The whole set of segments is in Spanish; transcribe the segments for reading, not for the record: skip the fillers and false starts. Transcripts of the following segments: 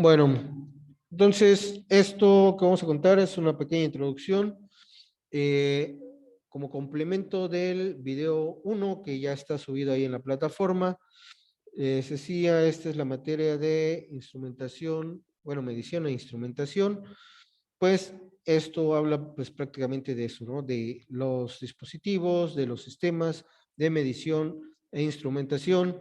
Bueno, entonces esto que vamos a contar es una pequeña introducción eh, como complemento del video uno que ya está subido ahí en la plataforma. Se decía, esta es la materia de instrumentación, bueno, medición e instrumentación. Pues esto habla pues prácticamente de eso, ¿no? De los dispositivos, de los sistemas de medición e instrumentación.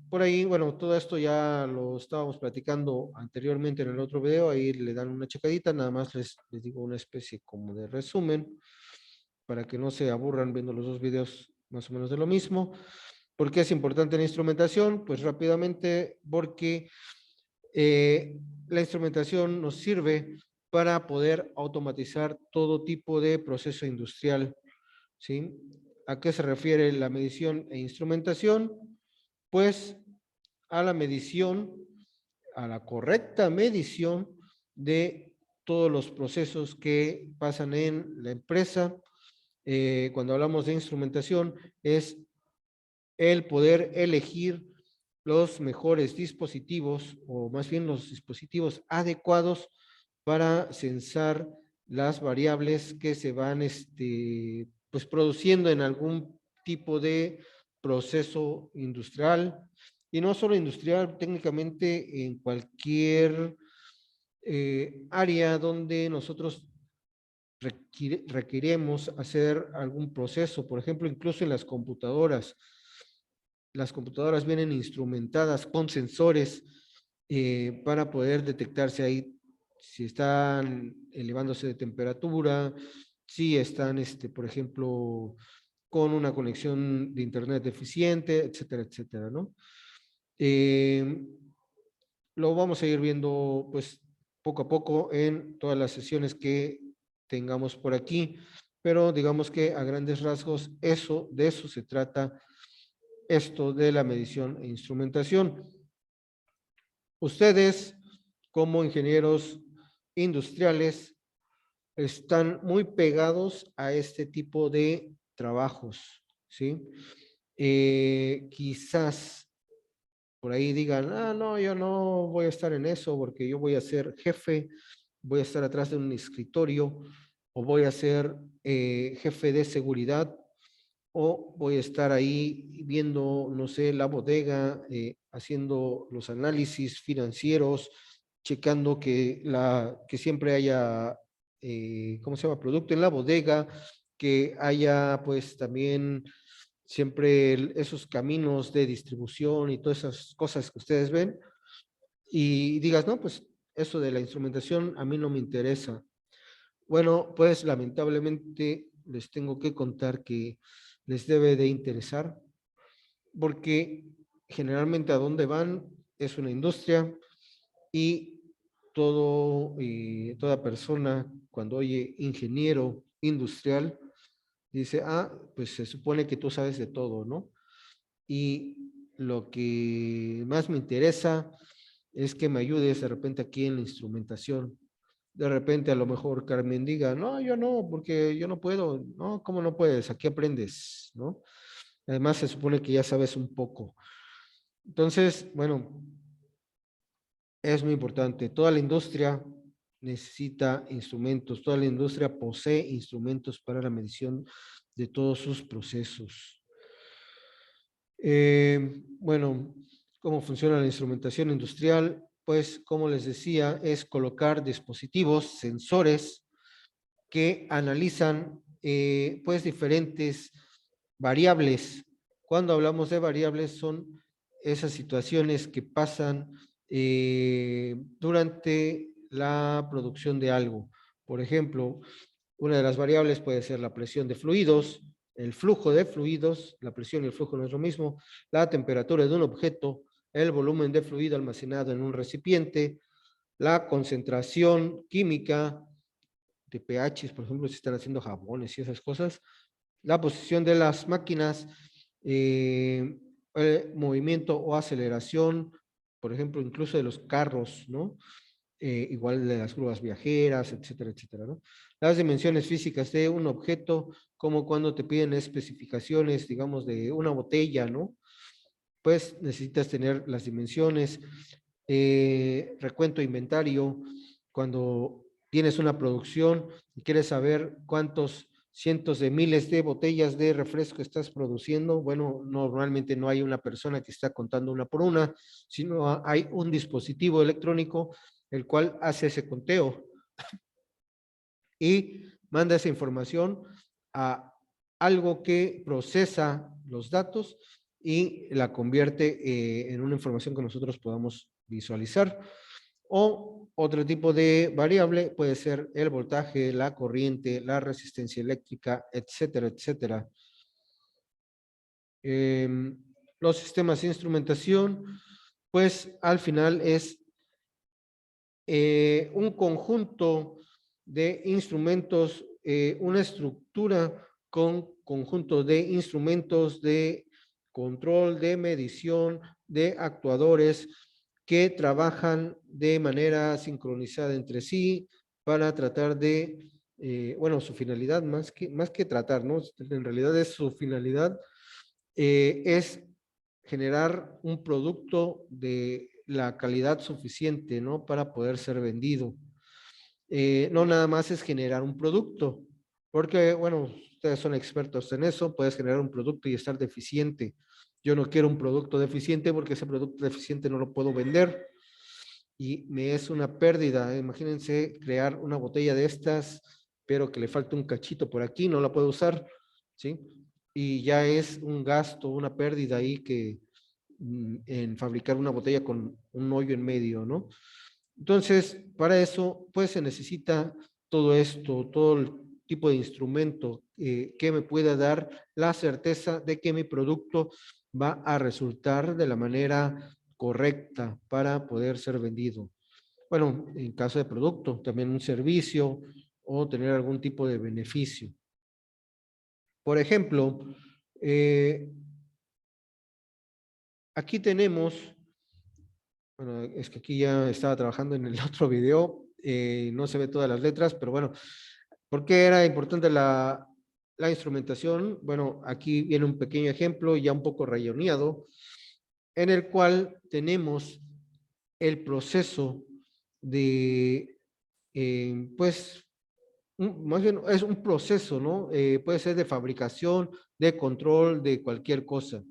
Por ahí, bueno, todo esto ya lo estábamos platicando anteriormente en el otro video, ahí le dan una checadita, nada más les digo una especie como de resumen para que no se aburran viendo los dos videos más o menos de lo mismo. ¿Por qué es importante la instrumentación? Pues rápidamente, porque la instrumentación nos sirve para poder automatizar todo tipo de proceso industrial, ¿sí? ¿A qué se refiere la medición e instrumentación? Pues a la medición, a la correcta medición de todos los procesos que pasan en la empresa. Cuando hablamos de instrumentación, es el poder elegir los mejores dispositivos, o más bien los dispositivos adecuados para censar las variables que se van pues produciendo en algún tipo de proceso industrial, y no solo industrial, técnicamente en cualquier área donde nosotros requiremos hacer algún proceso, por ejemplo, incluso en las computadoras. Las computadoras vienen instrumentadas con sensores para poder detectarse ahí si están elevándose de temperatura, si están, por ejemplo, con una conexión de internet eficiente, etcétera, etcétera, ¿no? Eh, lo vamos a ir viendo, pues, poco a poco en todas las sesiones que tengamos por aquí, pero digamos que a grandes rasgos de eso se trata esto de la medición e instrumentación. Ustedes, como ingenieros industriales, están muy pegados a este tipo de trabajos, ¿sí? Quizás por ahí digan, no, yo no voy a estar en eso porque yo voy a ser jefe, voy a estar atrás de un escritorio o voy a ser jefe de seguridad o voy a estar ahí viendo, no sé, la bodega, haciendo los análisis financieros, checando que siempre haya, ¿cómo se llama?, producto en la bodega, que haya pues también siempre esos caminos de distribución y todas esas cosas que ustedes ven, y digas, no, pues eso de la instrumentación a mí no me interesa. Bueno, pues lamentablemente les tengo que contar que les debe de interesar, porque generalmente a dónde van es una industria, y toda persona cuando oye ingeniero industrial dice, pues se supone que tú sabes de todo, ¿no? Y lo que más me interesa es que me ayudes de repente aquí en la instrumentación. De repente a lo mejor Carmen diga, no, yo no, porque yo no puedo. No, ¿cómo no puedes? Aquí aprendes, ¿no? Además se supone que ya sabes un poco. Entonces, bueno, es muy importante. Toda la industria necesita instrumentos, toda la industria posee instrumentos para la medición de todos sus procesos. Bueno, ¿cómo funciona la instrumentación industrial? Pues, como les decía, es colocar dispositivos, sensores, que analizan pues diferentes variables. Cuando hablamos de variables son esas situaciones que pasan durante la producción de algo. Por ejemplo, una de las variables puede ser la presión de fluidos, el flujo de fluidos, la presión y el flujo no es lo mismo, la temperatura de un objeto, el volumen de fluido almacenado en un recipiente, la concentración química de pHs, por ejemplo, si están haciendo jabones y esas cosas, la posición de las máquinas, movimiento o aceleración, por ejemplo, incluso de los carros, ¿no? Igual de las grúas viajeras, etcétera, etcétera, ¿no? Las dimensiones físicas de un objeto, como cuando te piden especificaciones, digamos, de una botella, ¿no? Pues necesitas tener las dimensiones. recuento de inventario, cuando tienes una producción y quieres saber cuántos cientos de miles de botellas de refresco estás produciendo, bueno, normalmente no hay una persona que está contando una por una, sino hay un dispositivo electrónico el cual hace ese conteo y manda esa información a algo que procesa los datos y la convierte en una información que nosotros podamos visualizar. O otro tipo de variable puede ser el voltaje, la corriente, la resistencia eléctrica, etcétera, etcétera. Los sistemas de instrumentación, pues al final es un conjunto de instrumentos, una estructura con conjunto de instrumentos de control, de medición, de actuadores que trabajan de manera sincronizada entre sí para tratar de, bueno, su finalidad, más que tratar, ¿no? En realidad es su finalidad, es generar un producto de la calidad suficiente, ¿no? Para poder ser vendido. No nada más es generar un producto, porque, bueno, ustedes son expertos en eso, puedes generar un producto y estar deficiente. Yo no quiero un producto deficiente porque ese producto deficiente no lo puedo vender y me es una pérdida. Imagínense crear una botella de estas, pero que le falta un cachito por aquí, no la puedo usar, ¿sí? Y ya es un gasto, una pérdida ahí que en fabricar una botella con un hoyo en medio, ¿no? Entonces, para eso, pues se necesita todo esto, todo el tipo de instrumento que me pueda dar la certeza de que mi producto va a resultar de la manera correcta para poder ser vendido. Bueno, en caso de producto, también un servicio o tener algún tipo de beneficio. Por ejemplo, aquí tenemos, bueno, es que aquí ya estaba trabajando en el otro video, no se ve todas las letras, pero bueno, ¿por qué era importante la instrumentación? Bueno, aquí viene un pequeño ejemplo, ya un poco rayoneado, en el cual tenemos el proceso de, pues, más bien es un proceso, ¿no? Puede ser de fabricación, de control, de cualquier cosa.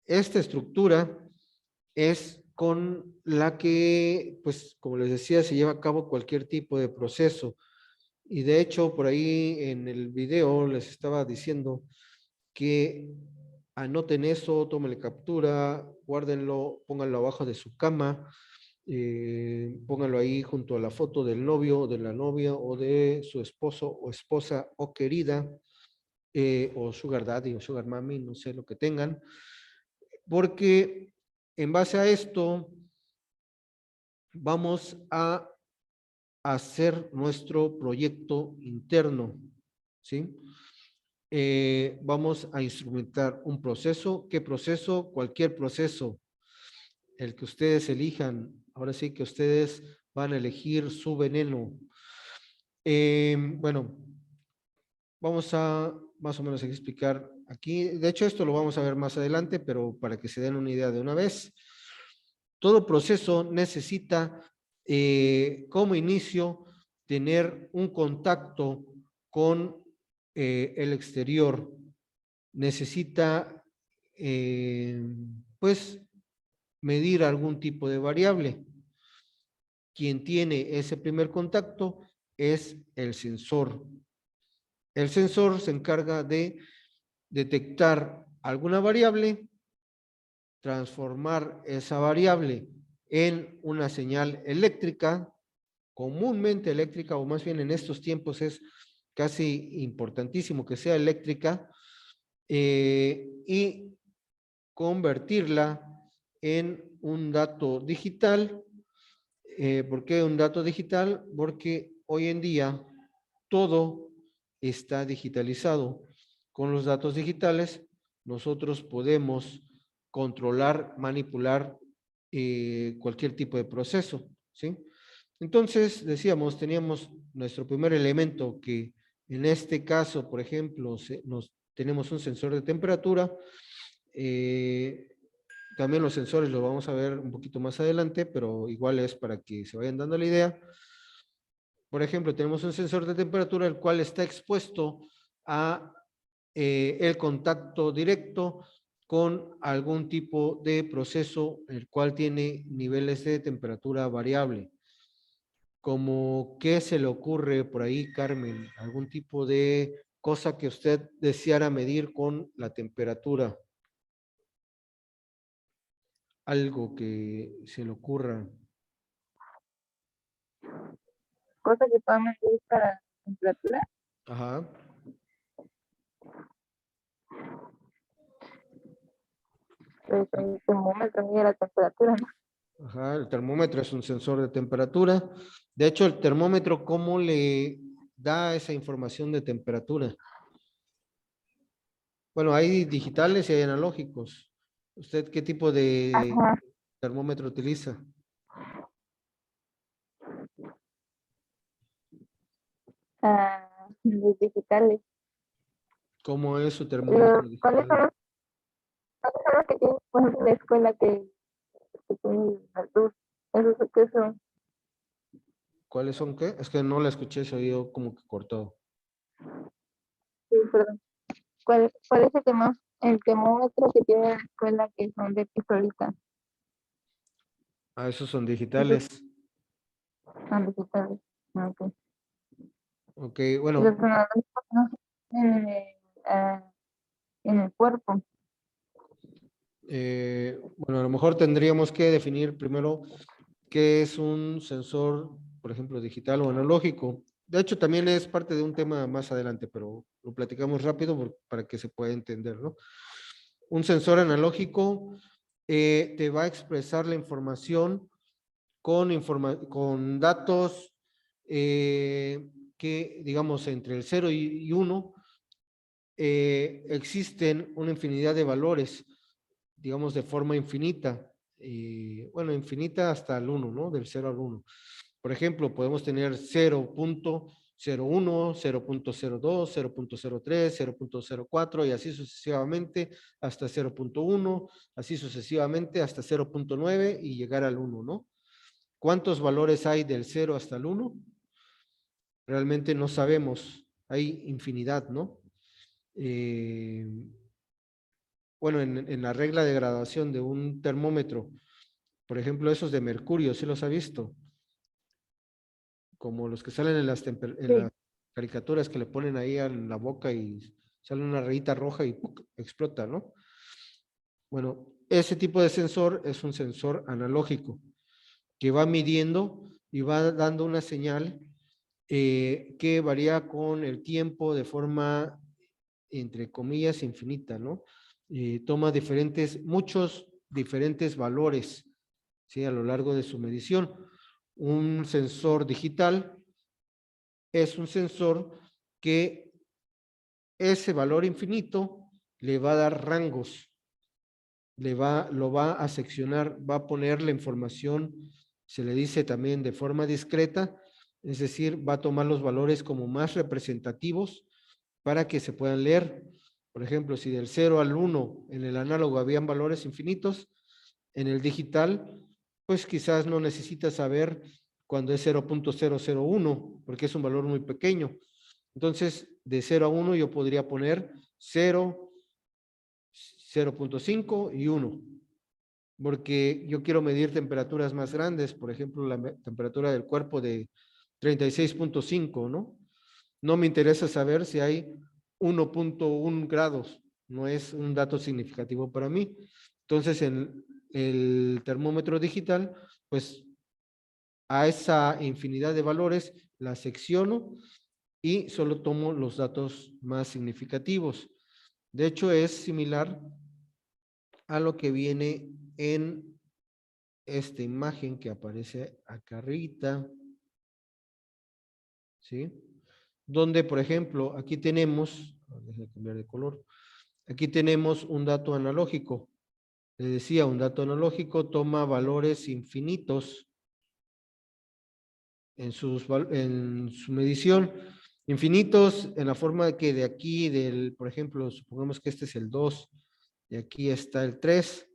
Esta estructura es con la que, pues, como les decía, se lleva a cabo cualquier tipo de proceso. Y de hecho, por ahí en el video les estaba diciendo que anoten eso, tómenle captura, guárdenlo, pónganlo abajo de su cama, pónganlo ahí junto a la foto del novio, o de la novia, o de su esposo o esposa o querida, o sugar daddy o sugar mami, no sé lo que tengan, porque en base a esto vamos a hacer nuestro proyecto interno, ¿sí? Vamos a instrumentar un proceso. ¿Qué proceso? Cualquier proceso, el que ustedes elijan. Ahora sí que ustedes van a elegir su veneno. Bueno, vamos a más o menos explicar aquí. De hecho, esto lo vamos a ver más adelante, pero para que se den una idea de una vez. Todo proceso necesita como inicio tener un contacto con el exterior. Necesita pues medir algún tipo de variable. Quien tiene ese primer contacto es el sensor. El sensor se encarga de detectar alguna variable, transformar esa variable en una señal eléctrica, comúnmente eléctrica, o más bien en estos tiempos es casi importantísimo que sea eléctrica, y convertirla en un dato digital. ¿Por qué un dato digital? Porque hoy en día todo está digitalizado. Con los datos digitales nosotros podemos controlar, manipular cualquier tipo de proceso, ¿sí? Entonces, decíamos, teníamos nuestro primer elemento que en este caso, por ejemplo, tenemos un sensor de temperatura, También los sensores los vamos a ver un poquito más adelante, pero igual es para que se vayan dando la idea. Por ejemplo, tenemos un sensor de temperatura el cual está expuesto a el contacto directo con algún tipo de proceso el cual tiene niveles de temperatura variable. Como, ¿qué se le ocurre por ahí, Carmen? ¿Algún tipo de cosa que usted deseara medir con la temperatura? Algo que se le ocurra. Cosa que podemos medir para temperatura. Ajá. Pues el termómetro mide la temperatura, ¿no? Ajá, el termómetro es un sensor de temperatura. De hecho, el termómetro, ¿cómo le da esa información de temperatura? Bueno, hay digitales y hay analógicos. ¿Usted qué tipo de Ajá. termómetro utiliza? Los digitales. ¿Cómo es su termómetro ¿Cuáles digital? son los que tienen, por ejemplo, en la escuela que tienen las luz? ¿Esos qué son? ¿Cuáles son qué? Es que no la escuché, se oído como que cortado. Sí, perdón. ¿Cuál es el termómetro que tiene la escuela que son de pistolita? Ah, esos son Esos digitales. son digitales. Ok. Ok, Y los bueno, analógicos no en el cuerpo. bueno, a lo mejor tendríamos que definir primero qué es un sensor, por ejemplo, digital o analógico. De hecho, también es parte de un tema más adelante, pero lo platicamos rápido para que se pueda entender, ¿no? Un sensor analógico te va a expresar la información con datos que, digamos, entre el 0 y 1 existen una infinidad de valores, digamos, de forma infinita. Bueno, infinita hasta el 1, ¿no? Del 0 al 1. Por ejemplo, podemos tener 0.01, 0.02, 0.03, 0.04 y así sucesivamente hasta 0.1, así sucesivamente hasta 0.9 y llegar al 1, ¿no? ¿Cuántos valores hay del 0 hasta el 1? Realmente no sabemos. Hay infinidad, ¿no? Eh, bueno, en la regla de graduación de un termómetro, por ejemplo, esos de mercurio, ¿sí los ha visto? Como los que salen en las Sí. caricaturas que le ponen ahí en la boca y sale una rayita roja y ¡puc! Explota, ¿no? Bueno, ese tipo de sensor es un sensor analógico que va midiendo y va dando una señal que varía con el tiempo de forma, entre comillas, infinita, ¿no? Toma muchos diferentes valores, ¿sí? A lo largo de su medición. Un sensor digital es un sensor que ese valor infinito le va a dar rangos, lo va a seccionar, va a poner la información, se le dice también de forma discreta, es decir, va a tomar los valores como más representativos para que se puedan leer. Por ejemplo, si del 0 al 1 en el análogo habían valores infinitos, en el digital, pues quizás no necesitas saber cuando es 0.001, porque es un valor muy pequeño. Entonces, de 0 a 1 yo podría poner 0, 0.5 y 1, porque yo quiero medir temperaturas más grandes, por ejemplo, la temperatura del cuerpo de 36.5, ¿no? No me interesa saber si hay 1.1 grados, no es un dato significativo para mí. Entonces, en el termómetro digital, pues a esa infinidad de valores la secciono y solo tomo los datos más significativos. De hecho, es similar a lo que viene en esta imagen que aparece acá arriba, ¿sí? Donde, por ejemplo, aquí tenemos, déjenme cambiar de color, aquí tenemos un dato analógico. Les decía, un dato analógico toma valores infinitos en su medición. Infinitos en la forma de que de aquí, por ejemplo, supongamos que este es el 2 y aquí está el 3.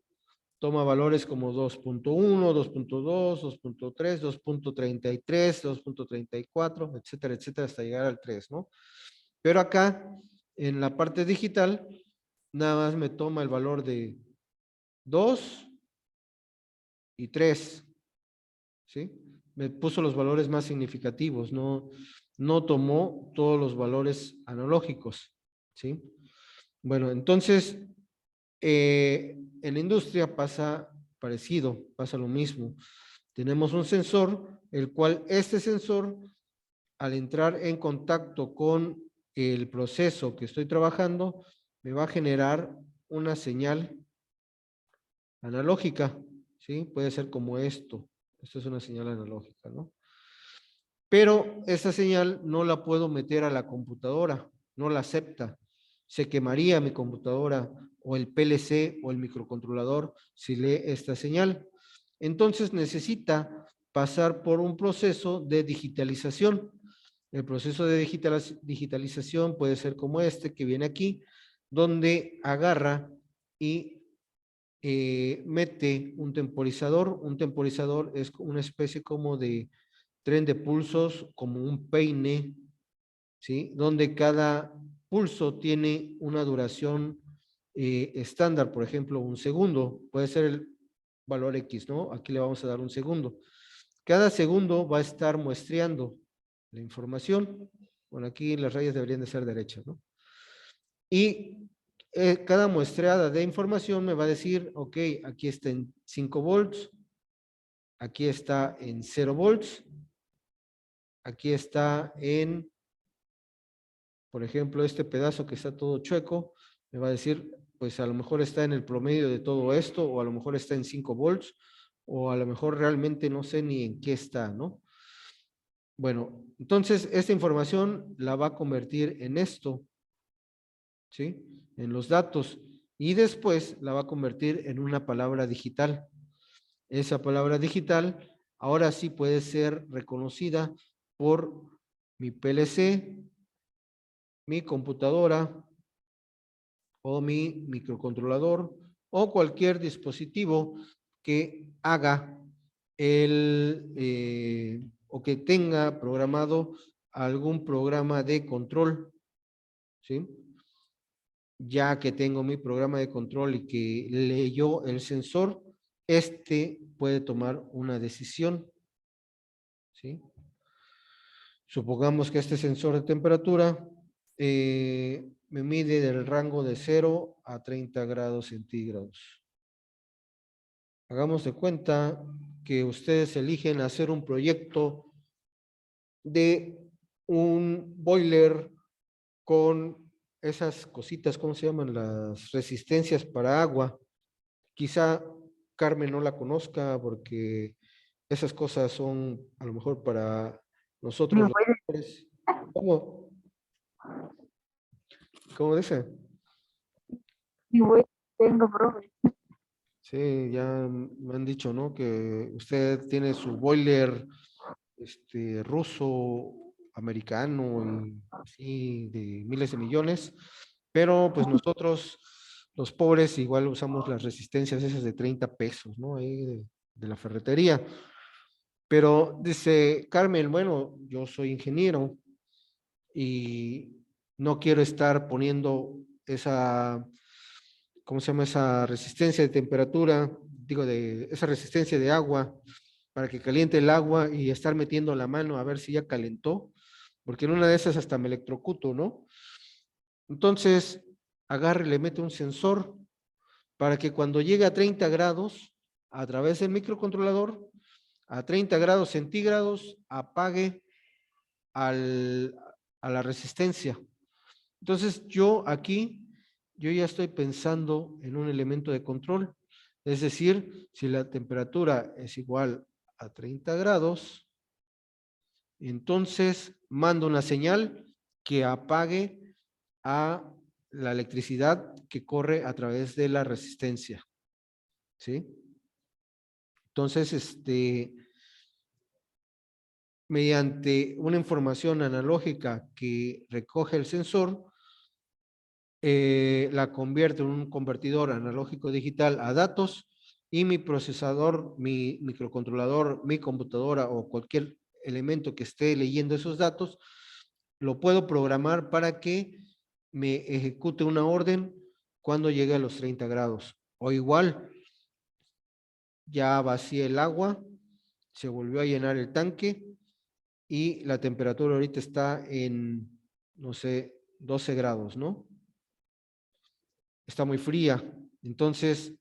toma valores como 2.1, 2.2, 2.3, 2.33, 2.34, etcétera, etcétera, hasta llegar al 3, ¿no? Pero acá, en la parte digital, nada más me toma el valor de 2 y 3, ¿sí? Me puso los valores más significativos, no tomó todos los valores analógicos, ¿sí? Bueno, entonces, en la industria pasa parecido, pasa lo mismo. Tenemos un sensor, el cual este sensor, al entrar en contacto con el proceso que estoy trabajando, me va a generar una señal analógica, ¿sí? Puede ser como esto. Esto es una señal analógica, ¿no? Pero esa señal no la puedo meter a la computadora, no la acepta. Se quemaría mi computadora o el PLC o el microcontrolador si lee esta señal. Entonces necesita pasar por un proceso de digitalización. El proceso de digitalización puede ser como este que viene aquí, donde agarra y mete un temporizador. Un temporizador es una especie como de tren de pulsos, como un peine, ¿sí? Donde cada pulso tiene una duración estándar, por ejemplo, un segundo, puede ser el valor X, ¿no? Aquí le vamos a dar un segundo. Cada segundo va a estar muestreando la información. Bueno, aquí las rayas deberían de ser derechas, ¿no? Y cada muestreada de información me va a decir, ok, aquí está en 5 volts, aquí está en 0 volts, aquí está en, por ejemplo, este pedazo que está todo chueco, me va a decir, pues a lo mejor está en el promedio de todo esto, o a lo mejor está en 5 volts, o a lo mejor realmente no sé ni en qué está, ¿no? Bueno, entonces esta información la va a convertir en esto, ¿sí? En los datos, y después la va a convertir en una palabra digital. Esa palabra digital ahora sí puede ser reconocida por mi PLC, mi computadora o mi microcontrolador o cualquier dispositivo que haga o que tenga programado algún programa de control, ¿sí? Ya que tengo mi programa de control y que leyó el sensor, este puede tomar una decisión, ¿sí? Supongamos que este sensor de temperatura me mide del rango de 0 a 30 grados centígrados. Hagamos de cuenta que ustedes eligen hacer un proyecto de un boiler con esas cositas, ¿cómo se llaman? Las resistencias para agua. Quizá Carmen no la conozca porque esas cosas son a lo mejor para nosotros Mi los hombres. ¿Cómo? ¿Cómo dice? abuelo tengo, profe. Sí, ya me han dicho, ¿no? Que usted tiene su boiler ruso, americano, y así de miles de millones, pero pues nosotros, los pobres, igual usamos las resistencias esas de 30 pesos, ¿no? Ahí de la ferretería. Pero dice Carmen, bueno, yo soy ingeniero y no quiero estar poniendo esa, ¿cómo se llama? Esa resistencia de temperatura, digo, de esa resistencia de agua para que caliente el agua y estar metiendo la mano a ver si ya calentó, porque en una de esas hasta me electrocuto, ¿no? Entonces, agarre y le mete un sensor para que cuando llegue a 30 grados, a través del microcontrolador, a 30 grados centígrados, apague al, a la resistencia. Entonces, yo ya estoy pensando en un elemento de control. Es decir, si la temperatura es igual a 30 grados, entonces mando una señal que apague a la electricidad que corre a través de la resistencia, ¿sí? Entonces, mediante una información analógica que recoge el sensor, la convierte en un convertidor analógico digital a datos y mi procesador, mi microcontrolador, mi computadora o cualquier elemento que esté leyendo esos datos, lo puedo programar para que me ejecute una orden cuando llegue a los 30 grados. O igual, ya vacié el agua, se volvió a llenar el tanque y la temperatura ahorita está en, no sé, 12 grados, ¿no? Está muy fría. Entonces,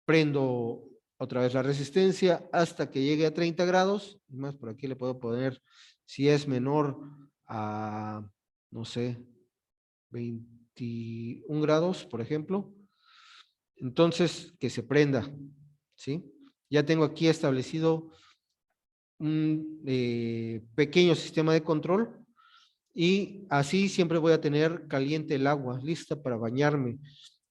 prendo otra vez la resistencia hasta que llegue a 30 grados. Más por aquí le puedo poner, si es menor a, no sé, 21 grados, por ejemplo. Entonces, que se prenda, ¿sí? Ya tengo aquí establecido un pequeño sistema de control y así siempre voy a tener caliente el agua, lista para bañarme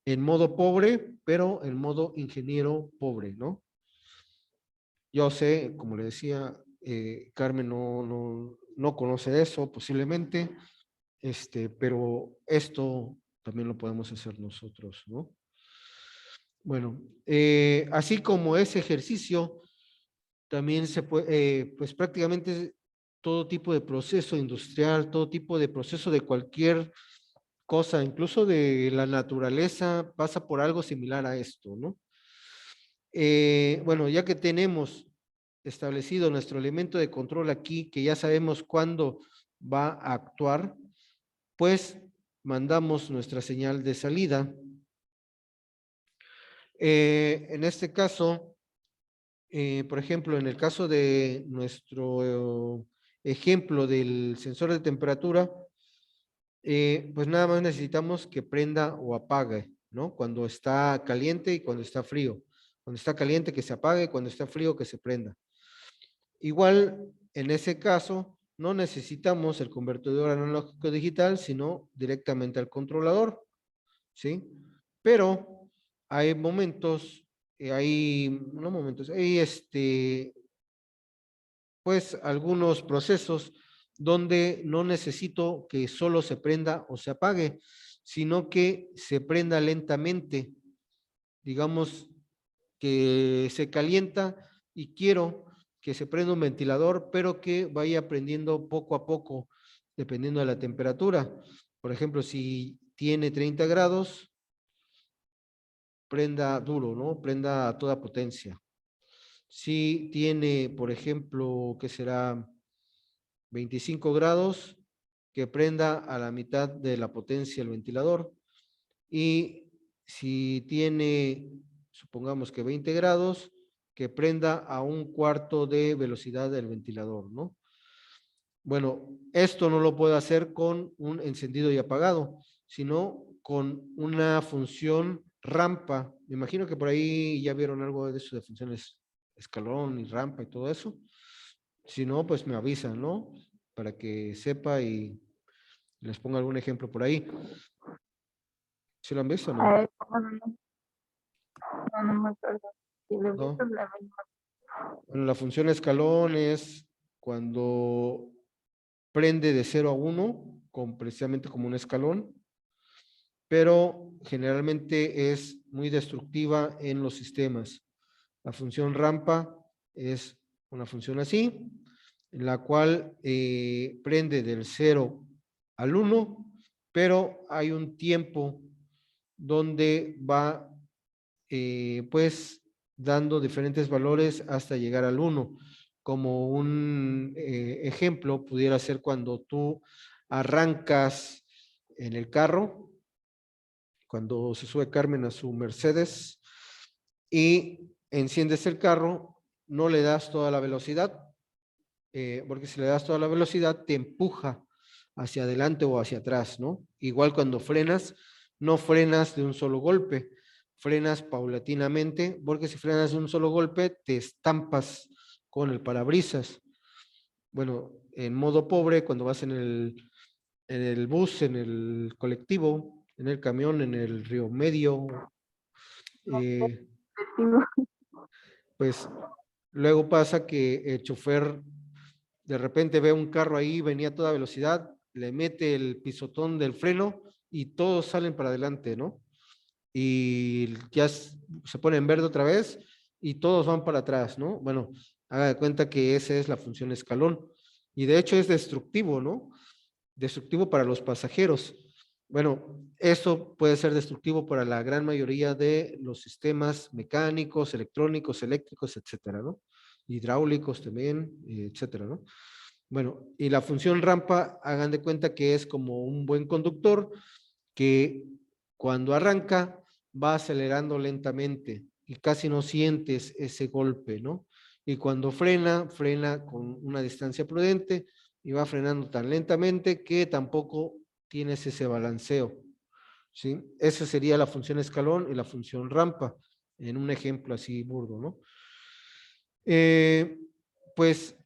en modo pobre, pero en modo ingeniero pobre, ¿no? Yo sé, como le decía, Carmen no conoce eso posiblemente, pero esto también lo podemos hacer nosotros, ¿no? Bueno, así como ese ejercicio, también se puede, pues prácticamente todo tipo de proceso industrial, todo tipo de proceso de cualquier cosa, incluso de la naturaleza, pasa por algo similar a esto, ¿no? Bueno, ya que tenemos establecido nuestro elemento de control aquí, que ya sabemos cuándo va a actuar, pues mandamos nuestra señal de salida. En este caso, por ejemplo, en el caso de nuestro ejemplo del sensor de temperatura, pues nada más necesitamos que prenda o apague, ¿no? Cuando está caliente y cuando está frío. Cuando está caliente que se apague, cuando está frío que se prenda. Igual, en ese caso, no necesitamos el convertidor analógico digital, sino directamente al controlador, ¿sí? Pero hay momentos, no momentos, hay pues algunos procesos donde no necesito que solo se prenda o se apague, sino que se prenda lentamente. Digamos que se calienta y quiero que se prenda un ventilador, pero que vaya prendiendo poco a poco, dependiendo de la temperatura. Por ejemplo, si tiene 30 grados, prenda duro, ¿no? Prenda a toda potencia. Si tiene, por ejemplo, ¿qué será? 25 grados, que prenda a la mitad de la potencia el ventilador. Y si tiene, supongamos que 20 grados, que prenda a un cuarto de velocidad del ventilador, ¿no? Bueno, esto no lo puedo hacer con un encendido y apagado, sino con una función rampa. Me imagino que por ahí ya vieron algo de eso de funciones escalón y rampa y todo eso. Si no, pues me avisan, ¿no? Para que sepa y les ponga algún ejemplo por ahí. ¿Sí lo han visto o A no? ver, no me acuerdo. Si lo he visto, No. la misma. Bueno, la función escalón es cuando prende de 0 a 1, precisamente como un escalón, pero generalmente es muy destructiva en los sistemas. La función rampa es una función así, en la cual prende del 0 al 1, pero hay un tiempo donde va pues dando diferentes valores hasta llegar al 1. Como un ejemplo pudiera ser cuando tú arrancas en el carro, cuando se sube Carmen a su Mercedes y enciendes el carro, no le das toda la velocidad, porque si le das toda la velocidad te empuja hacia adelante o hacia atrás, ¿no? Igual cuando frenas, no frenas de un solo golpe, frenas paulatinamente, porque si frenas de un solo golpe te estampas con el parabrisas. Bueno, en modo pobre, cuando vas en el bus, en el colectivo, en el camión, en el río medio, eh, pues luego pasa que el chofer de repente ve un carro ahí, venía a toda velocidad, le mete el pisotón del freno y todos salen para adelante, ¿no? Y ya se pone en verde otra vez y todos van para atrás, ¿no? Bueno, haga de cuenta que esa es la función escalón. Y de hecho es destructivo, ¿no? Destructivo para los pasajeros. Bueno, eso puede ser destructivo para la gran mayoría de los sistemas mecánicos, electrónicos, eléctricos, etcétera, ¿no? Hidráulicos también, etcétera, ¿no? Bueno, y la función rampa, hagan de cuenta que es como un buen conductor que cuando arranca va acelerando lentamente y casi no sientes ese golpe, ¿no? Y cuando frena, frena con una distancia prudente y va frenando tan lentamente que tampoco tienes ese balanceo, ¿sí? Esa sería la función escalón y la función rampa, en un ejemplo así burdo, ¿no? Eh, pues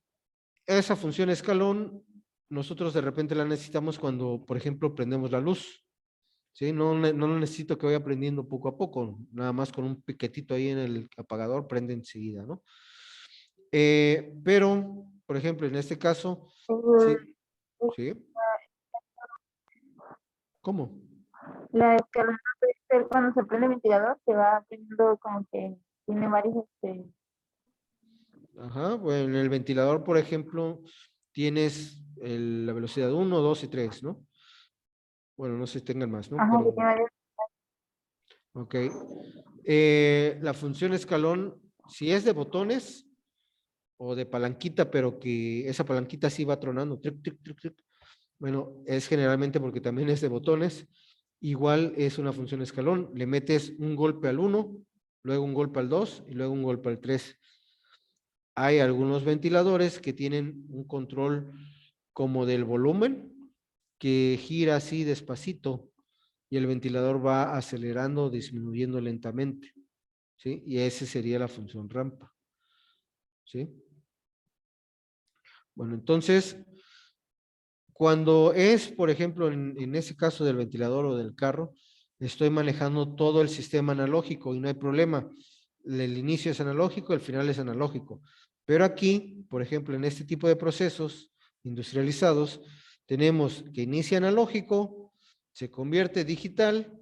esa función escalón, nosotros de repente la necesitamos cuando, por ejemplo, prendemos la luz, ¿sí? No, no lo necesito que vaya prendiendo poco a poco, nada más con un piquetito ahí en el apagador prende enseguida, ¿no? Pero, por ejemplo, en este caso, sí, sí, ¿cómo? La escalera puede ser cuando se prende el ventilador, se va prendiendo como que tiene varios, Ajá, bueno, en el ventilador, por ejemplo, tienes la velocidad uno, 2 y 3, ¿no? Bueno, no sé si tengan más, ¿no? ajá, que Pero, tiene varios. ok. La función escalón, si es de botones o de palanquita, pero que esa palanquita sí va tronando, tric, tric, tric, tric, bueno, es generalmente porque también es de botones. Igual es una función escalón. Le metes un golpe al 1, luego un golpe al 2 y luego un golpe al 3. Hay algunos ventiladores que tienen un control como del volumen, que gira así despacito y el ventilador va acelerando o disminuyendo lentamente, ¿sí? Y esa sería la función rampa, ¿sí? Bueno, entonces, cuando es, por ejemplo, en ese caso del ventilador o del carro, estoy manejando todo el sistema analógico y no hay problema. El inicio es analógico, el final es analógico. Pero aquí, por ejemplo, en este tipo de procesos industrializados, tenemos que inicia analógico, se convierte digital,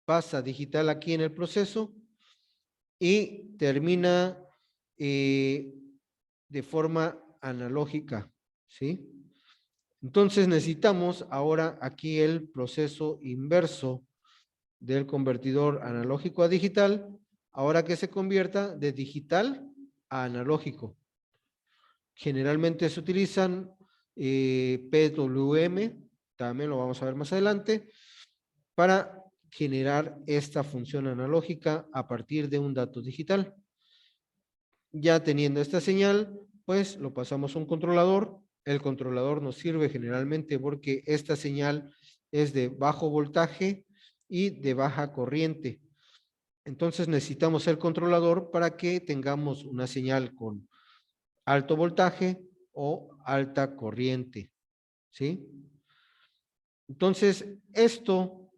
pasa digital aquí en el proceso y termina de forma analógica, ¿sí? Entonces necesitamos ahora aquí el proceso inverso del convertidor analógico a digital, ahora que se convierta de digital a analógico. Generalmente se utilizan PWM, también lo vamos a ver más adelante, para generar esta función analógica a partir de un dato digital. Ya teniendo esta señal, pues lo pasamos a un controlador. El controlador nos sirve generalmente porque esta señal es de bajo voltaje y de baja corriente. Entonces necesitamos el controlador para que tengamos una señal con alto voltaje o alta corriente, ¿sí? Entonces, esto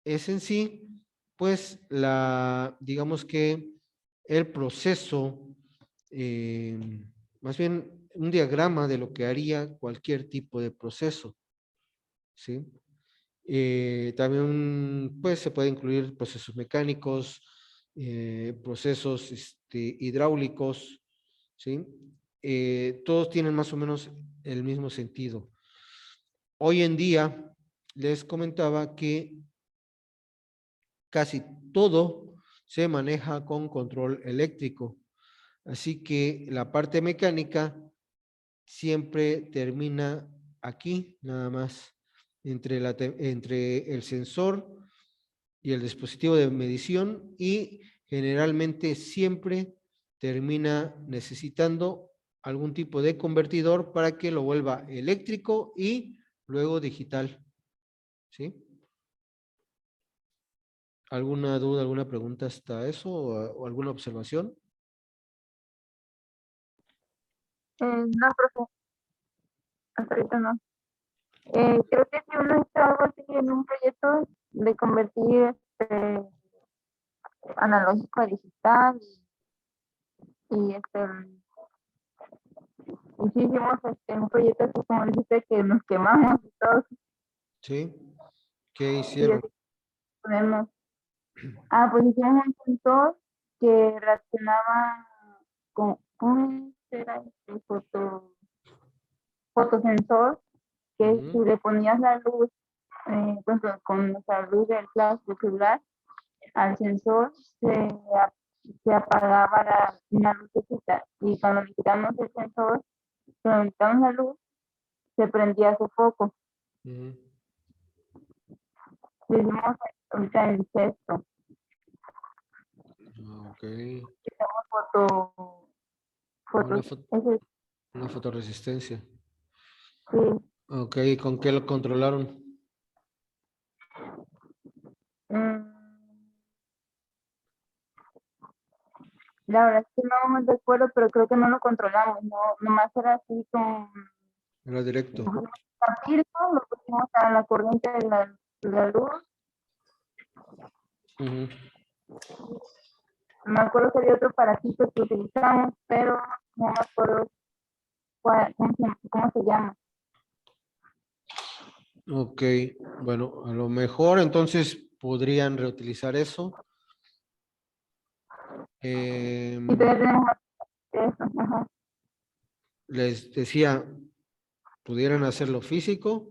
es en sí, pues, digamos que el proceso, eh, más bien un diagrama de lo que haría cualquier tipo de proceso, ¿sí? También, pues, se puede incluir procesos mecánicos, procesos hidráulicos, ¿sí? Todos tienen más o menos el mismo sentido. Hoy en día, les comentaba que casi todo se maneja con control eléctrico. Así que la parte mecánica siempre termina aquí, nada más, entre el sensor y el dispositivo de medición y generalmente siempre termina necesitando algún tipo de convertidor para que lo vuelva eléctrico y luego digital. ¿Sí? ¿Alguna duda, alguna pregunta hasta eso o alguna observación? No, profe, hasta ahorita no. Creo que si uno está algo así en un proyecto de convertir analógico a digital y y sí hicimos un proyecto así como dijiste que nos quemamos y todo ¿Sí? ¿Qué y hicieron? así podemos. Ah, pues hicimos un sensor que reaccionaba con un era este fotosensor, que si Ujú, le ponías la luz, por ejemplo, con la luz del flash del celular al sensor, se apagaba una lucecita, y cuando le quitamos el sensor, cuando le quitamos la luz, se prendía su foco. ujú. Lo hicimos ahorita en sexto. Ok. Foto, Una, fotos, fo- ese, una fotoresistencia. sí. Ok, ¿con qué lo controlaron? Mm, la verdad es que no me recuerdo, pero creo que no lo controlamos, no, nomás era así con Era directo. lo pusimos a la corriente de la luz. Ujú. Me acuerdo que había otro aparatito que utilizamos, pero no me acuerdo cómo se llama. Ok, bueno, a lo mejor entonces podrían reutilizar eso. Y Em, todavía tenemos más de eso. Ajá. Les decía, pudieran hacerlo físico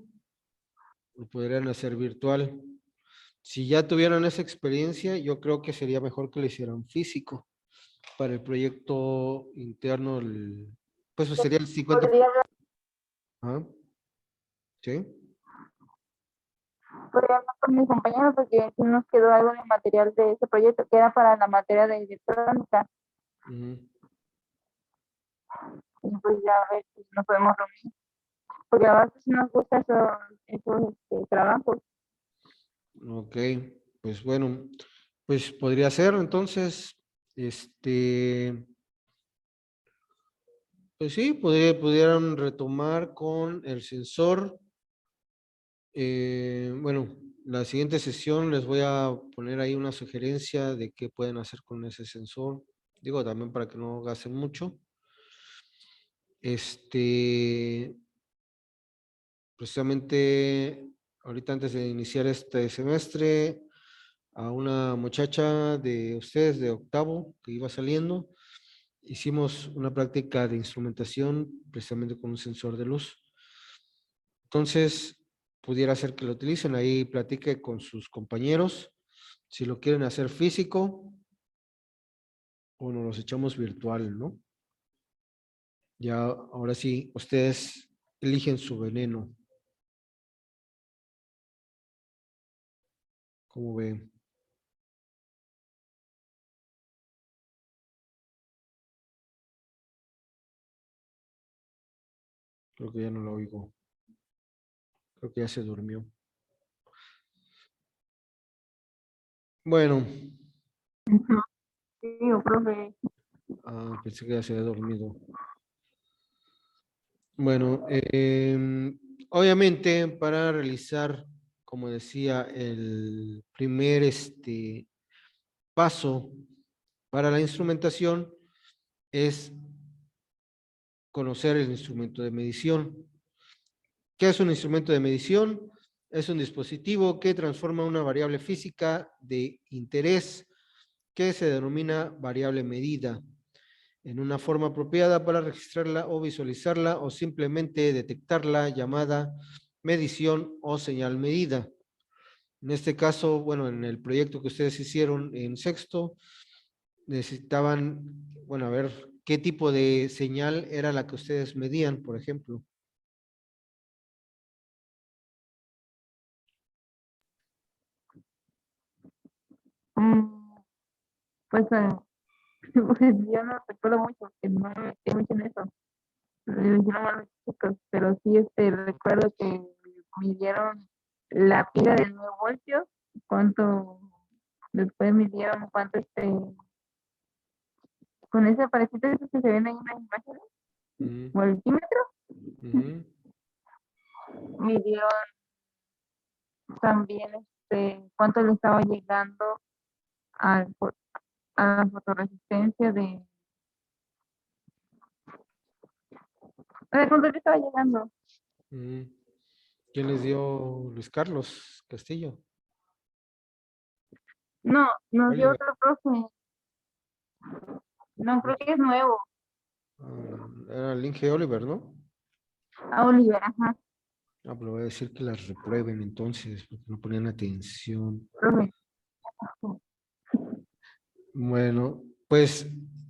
o pudieran hacer virtual. Si ya tuvieran esa experiencia, yo creo que sería mejor que lo hicieran físico. Para el proyecto interno, pues sería el 50%. Podría, Ajá, ¿sí? podría hablar con mis compañeros porque sí nos quedó algo de material de ese proyecto que era para la materia de electrónica. Ujú. Y pues ya a ver si nos podemos reunir. Porque a veces sí nos gusta esos trabajos. Ok, pues bueno, pues podría ser entonces, pues sí, pudieran retomar con el sensor. Bueno, la siguiente sesión les voy a poner ahí una sugerencia de qué pueden hacer con ese sensor. Digo, también para que no gasten mucho. Este, Precisamente ahorita antes de iniciar este semestre, a una muchacha de ustedes de octavo que iba saliendo, hicimos una práctica de instrumentación precisamente con un sensor de luz. Entonces, pudiera ser que lo utilicen, ahí platique con sus compañeros, si lo quieren hacer físico o nos los echamos virtual, ¿no? Ya, ahora sí, ustedes eligen su veneno, como ven. Creo que ya no lo oigo. Creo que ya se durmió. Bueno, Sí, o profe. pensé que ya se había dormido. Bueno, obviamente para realizar, como decía, el primer paso para la instrumentación es conocer el instrumento de medición. ¿Qué es un instrumento de medición? Es un dispositivo que transforma una variable física de interés que se denomina variable medida en una forma apropiada para registrarla o visualizarla o simplemente detectarla, llamada medición o señal medida. En este caso, bueno, en el proyecto que ustedes hicieron en sexto, necesitaban, bueno, a ver qué tipo de señal era la que ustedes medían, por ejemplo. Mm, pues, pues yo no recuerdo mucho, porque no me metí mucho en eso. Lo hicieron a los chicos, pero sí recuerdo que midieron la pila de 9 voltios, cuánto, después midieron cuánto con ese aparatito esos que se ven ahí en las imágenes, Ujú, voltímetro, ujú, midieron también cuánto le estaba llegando al, a la fotoresistencia cuánto le estaba llegando. ujú. ¿Quién les dio Luis Carlos Castillo? No, nos dio Oliver. otro profe, No, creo que es nuevo. Era Linge Oliver, ¿no? A Oliver, ajá, Ah, pero voy a decir que las reprueben entonces, porque no ponían atención. profe. Bueno, pues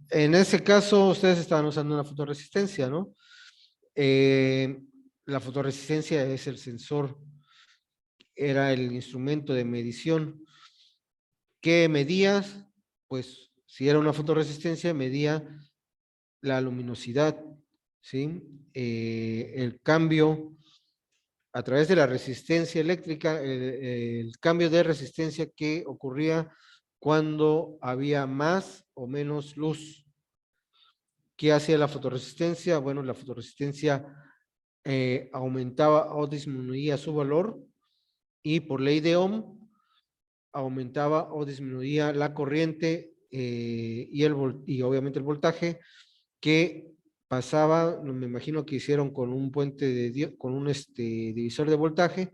en ese caso ustedes estaban usando una fotoresistencia, ¿no? Eh, la fotoresistencia es el sensor, era el instrumento de medición. ¿Qué medías? Pues si era una fotoresistencia, medía la luminosidad, ¿sí? El cambio a través de la resistencia eléctrica, el cambio de resistencia que ocurría cuando había más o menos luz. ¿Qué hacía la fotoresistencia? Bueno, la fotoresistencia aumentaba o disminuía su valor y por ley de Ohm aumentaba o disminuía la corriente y obviamente el voltaje que pasaba, me imagino que hicieron con un puente con un divisor de voltaje,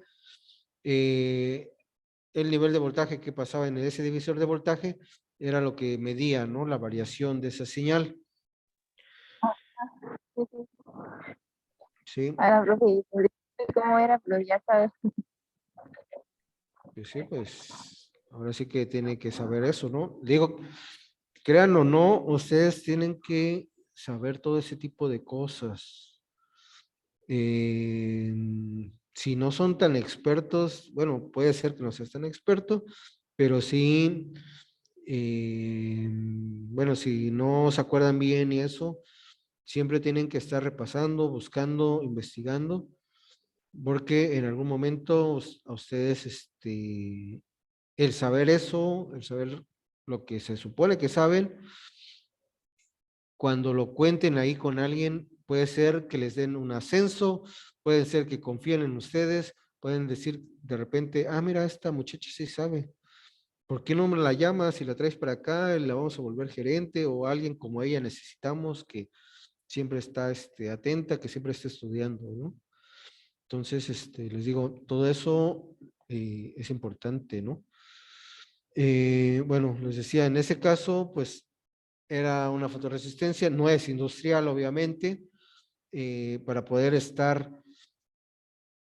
eh, el nivel de voltaje que pasaba en ese divisor de voltaje era lo que medía, ¿no? La variación de esa señal, Sí, sí. ¿sí? Ahora, profe, y me dijiste cómo era, pero ya sabes. Pues sí, pues ahora sí que tiene que saber eso, ¿no? Digo, crean o no, ustedes tienen que saber todo ese tipo de cosas. Eh, si no son tan expertos, bueno, puede ser que no seas tan experto, pero sí, bueno, si no se acuerdan bien y eso, siempre tienen que estar repasando, buscando, investigando, porque en algún momento a ustedes, el saber eso, el saber lo que se supone que saben, cuando lo cuenten ahí con alguien, puede ser que les den un ascenso, puede ser que confíen en ustedes, pueden decir de repente, ah, mira, esta muchacha sí sabe, ¿por qué no me la llamas y la traes para acá? La vamos a volver gerente o alguien como ella necesitamos que siempre está atenta, que siempre está estudiando, ¿no? Entonces, les digo, todo eso es importante, ¿no? Bueno, les decía, en ese caso, pues era una fotoresistencia, no es industrial, obviamente, para poder estar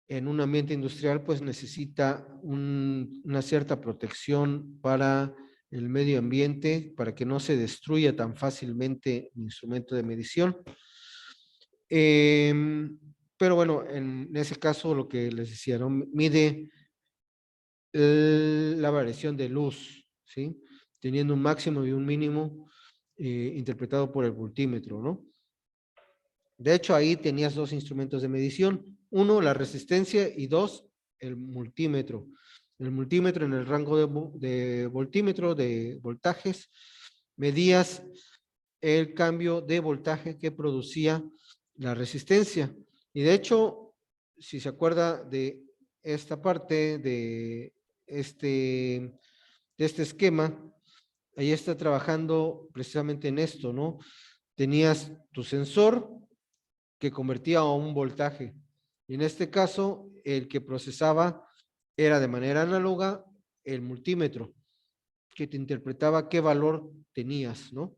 en un ambiente industrial, pues necesita una cierta protección para el medio ambiente, para que no se destruya tan fácilmente el instrumento de medición. Pero bueno, en ese caso, lo que les decía, ¿no? Mide la variación de luz, ¿sí? Teniendo un máximo y un mínimo interpretado por el voltímetro, ¿no? De hecho, ahí tenías dos instrumentos de medición. Uno, la resistencia y dos, el multímetro. El multímetro en el rango de voltímetro, de voltajes, medías el cambio de voltaje que producía la resistencia. Y de hecho, si se acuerda de esta parte este, de este esquema, ahí está trabajando precisamente en esto, ¿no? Tenías tu sensor, que convertía a un voltaje. Y en este caso, el que procesaba era de manera análoga el multímetro, que te interpretaba qué valor tenías, ¿no?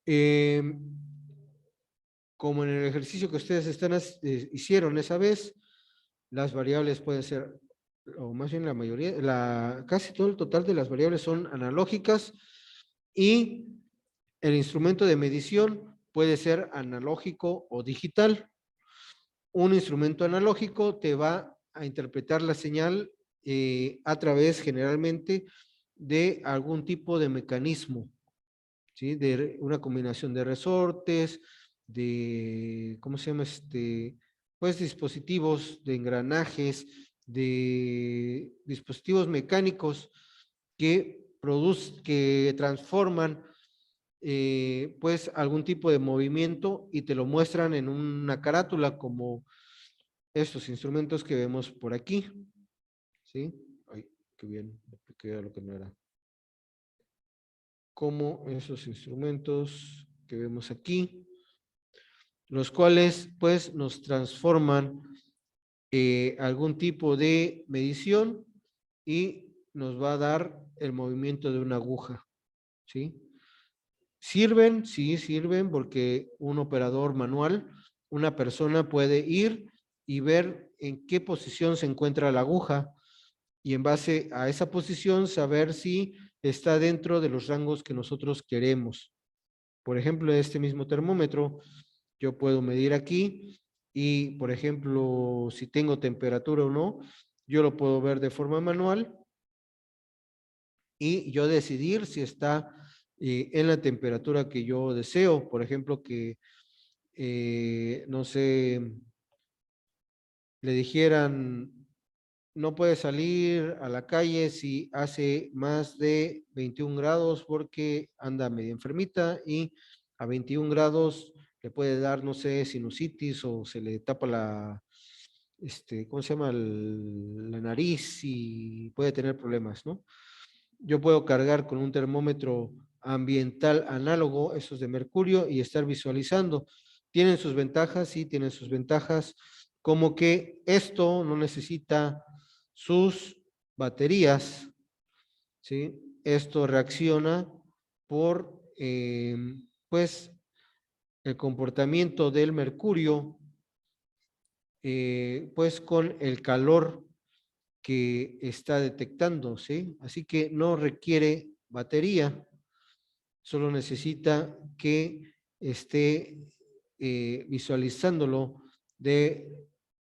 Eh, como en el ejercicio que ustedes hicieron esa vez, las variables pueden ser, o más bien la mayoría, casi todo el total de las variables son analógicas y el instrumento de medición puede ser analógico o digital. Un instrumento analógico te va a interpretar la señal a través generalmente de algún tipo de mecanismo, ¿sí? De una combinación de resortes, de, ¿cómo se llama? Pues dispositivos de engranajes, de dispositivos mecánicos que transforman pues algún tipo de movimiento y te lo muestran en una carátula como estos instrumentos que vemos por aquí, ¿sí? Ay, qué bien, que era lo que no era. Como esos instrumentos que vemos aquí, los cuales pues nos transforman algún tipo de medición y nos va a dar el movimiento de una aguja, ¿sí? ¿Sirven? Sí, sirven porque un operador manual, una persona puede ir y ver en qué posición se encuentra la aguja y en base a esa posición saber si está dentro de los rangos que nosotros queremos. Por ejemplo, este mismo termómetro, yo puedo medir aquí y, por ejemplo, si tengo temperatura o no, yo lo puedo ver de forma manual y yo decidir si está en la temperatura que yo deseo. Por ejemplo, que, no sé, le dijeran, no puede salir a la calle si hace más de 21 grados porque anda medio enfermita y a 21 grados le puede dar, no sé, sinusitis o se le tapa la, ¿cómo se llama? La nariz y puede tener problemas, ¿no? Yo puedo cargar con un termómetro ambiental análogo, esos de mercurio, y estar visualizando. Tienen sus ventajas, sí, tienen sus ventajas, como que esto no necesita sus baterías, ¿sí? Esto reacciona por, pues, el comportamiento del mercurio, pues, con el calor que está detectando, ¿sí? Así que no requiere batería, solo necesita que esté visualizándolo de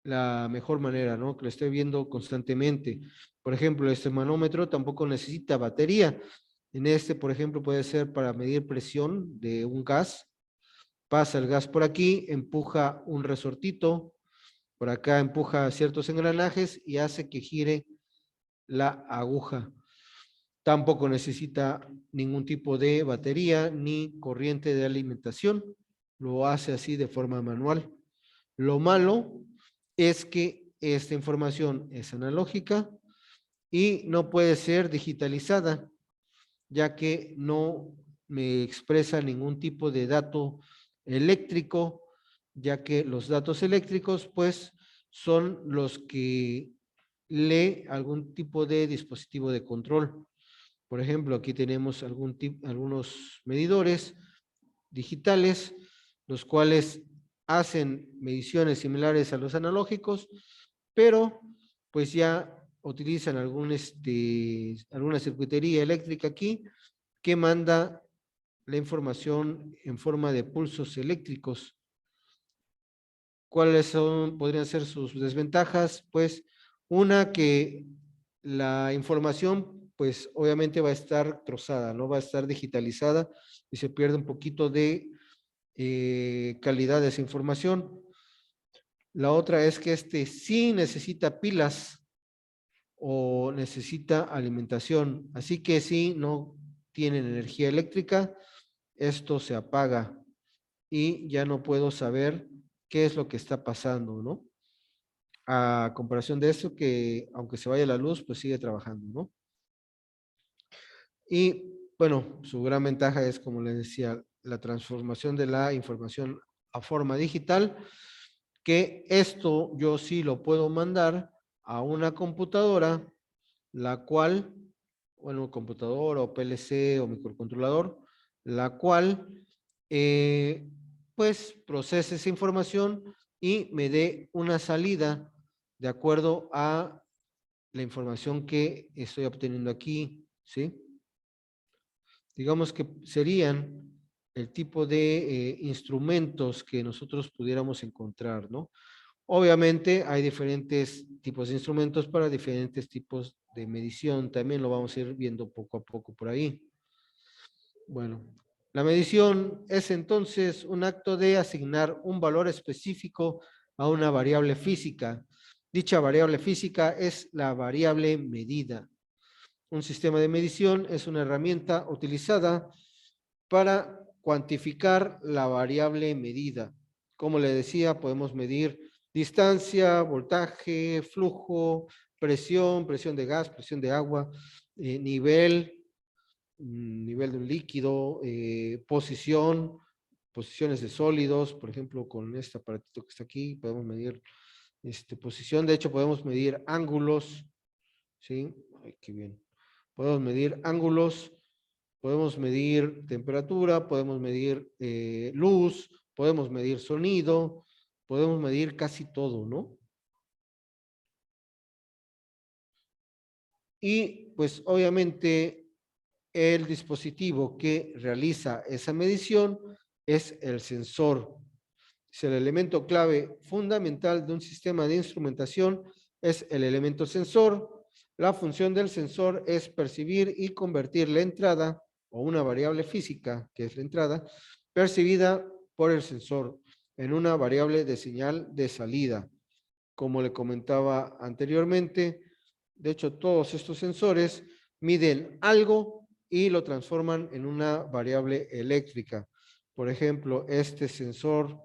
la mejor manera, ¿no? Que lo esté viendo constantemente. Por ejemplo, este manómetro tampoco necesita batería. En este, por ejemplo, puede ser para medir presión de un gas. Pasa el gas por aquí, empuja un resortito, por acá empuja ciertos engranajes y hace que gire la aguja. Tampoco necesita ningún tipo de batería ni corriente de alimentación. Lo hace así de forma manual. Lo malo es que esta información es analógica y no puede ser digitalizada, ya que no me expresa ningún tipo de dato eléctrico, ya que los datos eléctricos, pues, son los que lee algún tipo de dispositivo de control. Por ejemplo, aquí tenemos algunos medidores digitales, los cuales hacen mediciones similares a los analógicos, pero pues ya utilizan alguna circuitería eléctrica aquí que manda la información en forma de pulsos eléctricos. ¿Cuáles podrían ser sus desventajas? Pues una que la información, pues obviamente va a estar trozada, no va a estar digitalizada y se pierde un poquito de calidad de esa información. La otra es que sí necesita pilas o necesita alimentación, así que si no tienen energía eléctrica, esto se apaga y ya no puedo saber qué es lo que está pasando, ¿no? A comparación de esto que aunque se vaya la luz, pues sigue trabajando, ¿no? Y bueno, su gran ventaja es, como les decía, la transformación de la información a forma digital, que esto yo sí lo puedo mandar a una computadora, la cual, bueno, computadora o PLC o microcontrolador, la cual, pues, procese esa información y me dé una salida de acuerdo a la información que estoy obteniendo aquí, ¿sí? Digamos que serían el tipo de instrumentos que nosotros pudiéramos encontrar, ¿no? Obviamente hay diferentes tipos de instrumentos para diferentes tipos de medición, también lo vamos a ir viendo poco a poco por ahí. Bueno, la medición es entonces un acto de asignar un valor específico a una variable física. Dicha variable física es la variable medida. Un sistema de medición es una herramienta utilizada para cuantificar la variable medida. Como le decía, podemos medir distancia, voltaje, flujo, presión, presión de gas, presión de agua, nivel de un líquido, posiciones de sólidos, por ejemplo, con este aparatito que está aquí, podemos medir posición, de hecho podemos medir ángulos, ¿sí? Ay, qué bien. Podemos medir ángulos Podemos medir temperatura, podemos medir luz, podemos medir sonido, podemos medir casi todo, ¿no? Y pues obviamente el dispositivo que realiza esa medición es el sensor. Es el elemento clave fundamental de un sistema de instrumentación, es el elemento sensor. La función del sensor es percibir y convertir la entrada o una variable física, que es la entrada, percibida por el sensor en una variable de señal de salida. Como le comentaba anteriormente, de hecho todos estos sensores miden algo y lo transforman en una variable eléctrica. Por ejemplo, este sensor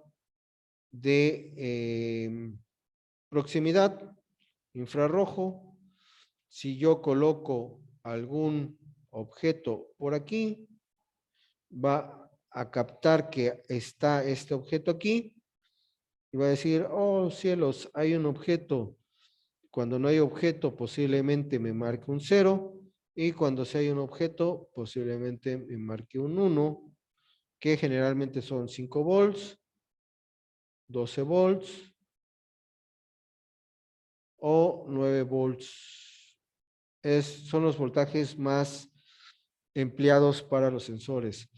de proximidad infrarrojo, si yo coloco algún objeto por aquí, va a captar que está este objeto aquí y va a decir, oh cielos, hay un objeto. Cuando no hay objeto, posiblemente me marque un 0 y cuando sí hay un objeto, posiblemente me marque un 1, que generalmente son 5 volts, 12 volts, o 9 volts. Son los voltajes más empleados para los sensores.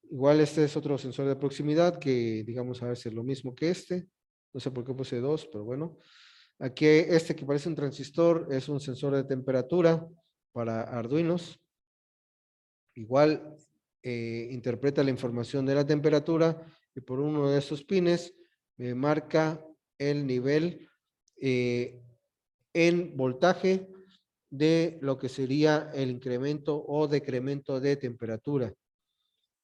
Igual este es otro sensor de proximidad que, digamos, a ver si es lo mismo que este. No sé por qué puse 2, pero bueno. Aquí este que parece un transistor es un sensor de temperatura para Arduinos. Igual interpreta la información de la temperatura y por uno de estos pines me marca el nivel en voltaje de lo que sería el incremento o decremento de temperatura.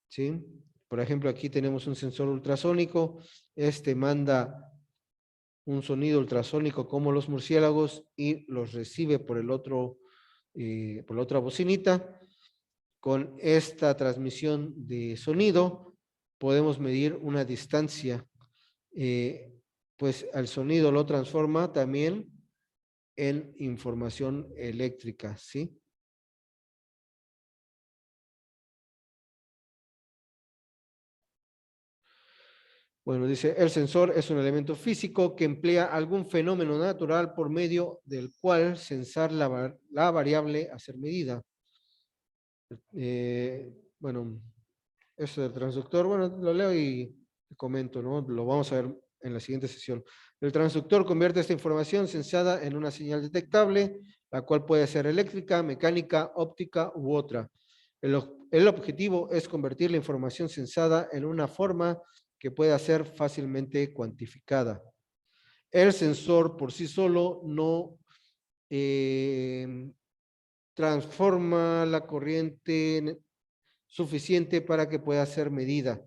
¿Sí? Por ejemplo, aquí tenemos un sensor ultrasónico. Este manda un sonido ultrasónico como los murciélagos y los recibe por por la otra bocinita. Con esta transmisión de sonido podemos medir una distancia. Pues al sonido lo transforma también en información eléctrica, ¿sí? Bueno, dice, el sensor es un elemento físico que emplea algún fenómeno natural por medio del cual sensar la variable a ser medida. Bueno, eso del transductor, bueno, lo leo y comento, ¿no? Lo vamos a ver en la siguiente sesión. El transductor convierte esta información sensada en una señal detectable, la cual puede ser eléctrica, mecánica, óptica u otra. El objetivo es convertir la información sensada en una forma que pueda ser fácilmente cuantificada. El sensor por sí solo no transforma la corriente suficiente para que pueda ser medida.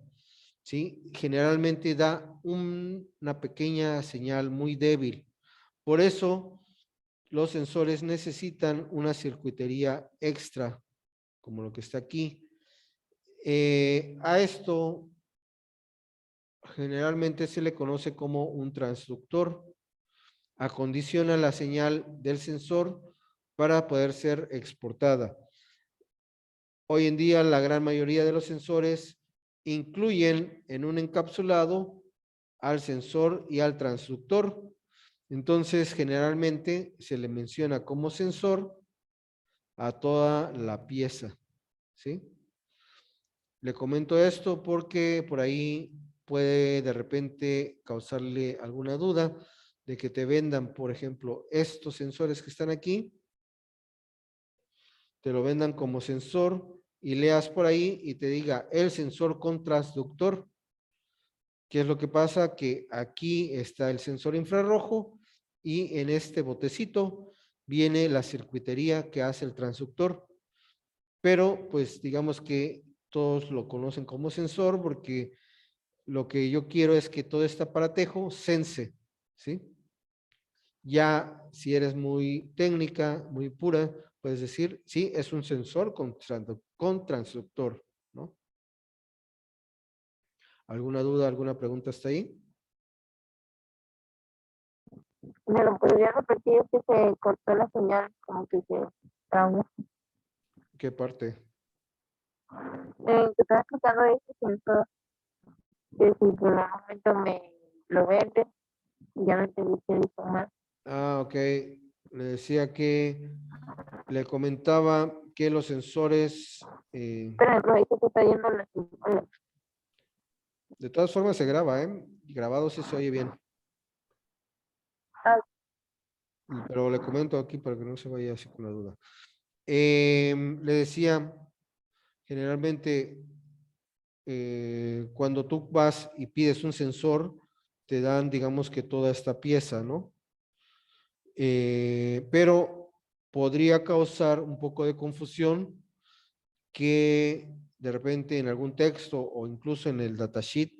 ¿Sí? Generalmente da una pequeña señal muy débil. Por eso, los sensores necesitan una circuitería extra, como lo que está aquí. A esto generalmente se le conoce como un transductor. Acondiciona la señal del sensor para poder ser exportada. Hoy en día la gran mayoría de los sensores incluyen en un encapsulado al sensor y al transductor. Entonces, generalmente se le menciona como sensor a toda la pieza, ¿sí? Le comento esto porque por ahí puede de repente causarle alguna duda de que te vendan, por ejemplo, estos sensores que están aquí, te lo vendan como sensor y leas por ahí y te diga el sensor con transductor. ¿Qué es lo que pasa? Que aquí está el sensor infrarrojo y en este botecito viene la circuitería que hace el transductor. Pero pues digamos que todos lo conocen como sensor porque lo que yo quiero es que todo este aparatejo sense, ¿sí? Ya si eres muy técnica, muy pura, puedes decir, sí, es un sensor con transductor, ¿no? ¿Alguna duda, alguna pregunta hasta ahí? ¿Me lo podría repetir? Es que se cortó la señal, como que se trabó. ¿Qué parte? Que estaba explicando este sensor, que si por el momento me lo vende, ya no entendí qué dijo más. Ah, ok. Le decía que le comentaba que los sensores, Pero no, ahí se está yendo la señal. de todas formas se graba, ¿eh? Grabado sí se oye bien. Ah, Pero le comento aquí para que no se vaya así con la duda. Le decía, generalmente, cuando tú vas y pides un sensor, te dan, digamos que toda esta pieza, ¿no? Pero podría causar un poco de confusión que de repente en algún texto o incluso en el datasheet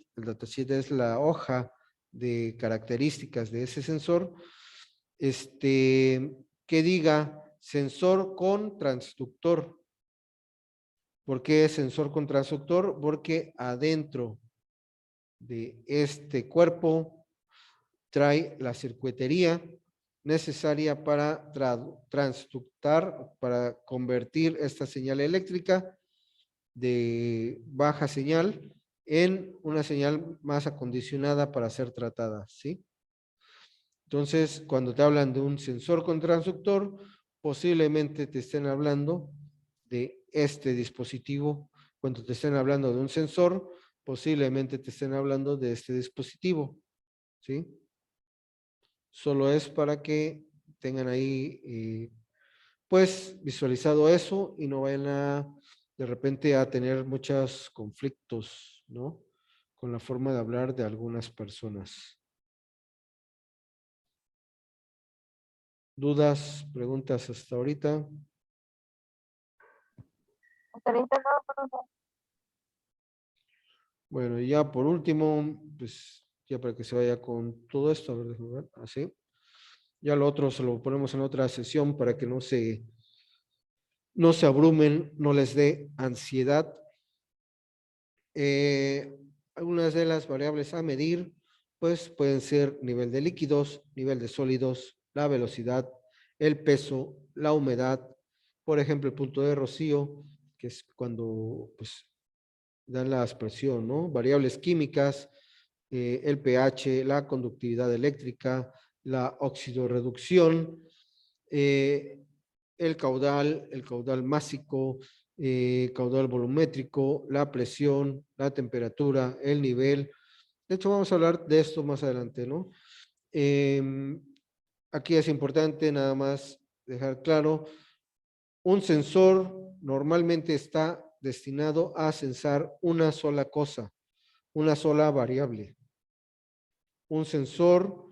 es la hoja de características de ese sensor, que diga sensor con transductor. ¿Por qué sensor con transductor? Porque adentro de este cuerpo trae la circuitería necesaria para transductar, para convertir esta señal eléctrica de baja señal en una señal más acondicionada para ser tratada, ¿sí? Entonces, cuando te hablan de un sensor con transductor, posiblemente te estén hablando de este dispositivo. Cuando te estén hablando de un sensor, posiblemente te estén hablando de este dispositivo, ¿sí? Solo es para que tengan ahí, pues, visualizado eso y no vayan de repente a tener muchos conflictos, ¿no? Con la forma de hablar de algunas personas. ¿Dudas, preguntas hasta ahorita? hasta ahorita no, profe. Bueno, y ya por último, pues ya para que se vaya con todo esto, a ver, déjame ver, así. Ya lo otro se lo ponemos en otra sesión para que no se abrumen, no les dé ansiedad. Algunas de las variables a medir, pues pueden ser nivel de líquidos, nivel de sólidos, la velocidad, el peso, la humedad, por ejemplo, el punto de rocío, que es cuando pues dan la aspersión, ¿no? Variables químicas, el pH, la conductividad eléctrica, la oxidorreducción, eh, el caudal másico, caudal volumétrico, la presión, la temperatura, el nivel. De hecho, vamos a hablar de esto más adelante, ¿no? Aquí es importante nada más dejar claro, un sensor normalmente está destinado a censar una sola cosa, una sola variable. Un sensor,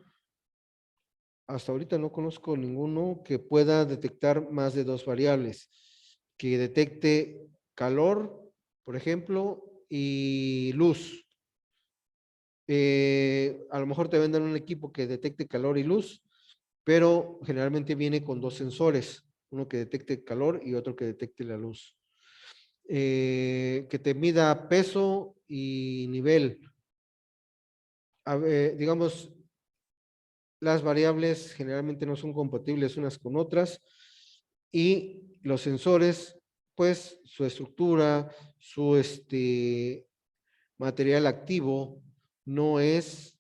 hasta ahorita no conozco ninguno que pueda detectar más de dos variables, que detecte calor, por ejemplo, y luz. A lo mejor te venden un equipo que detecte calor y luz, pero generalmente viene con dos sensores, uno que detecte calor y otro que detecte la luz. Que te mida peso y nivel. Digamos, las variables generalmente no son compatibles unas con otras y los sensores, pues su estructura, su material activo no es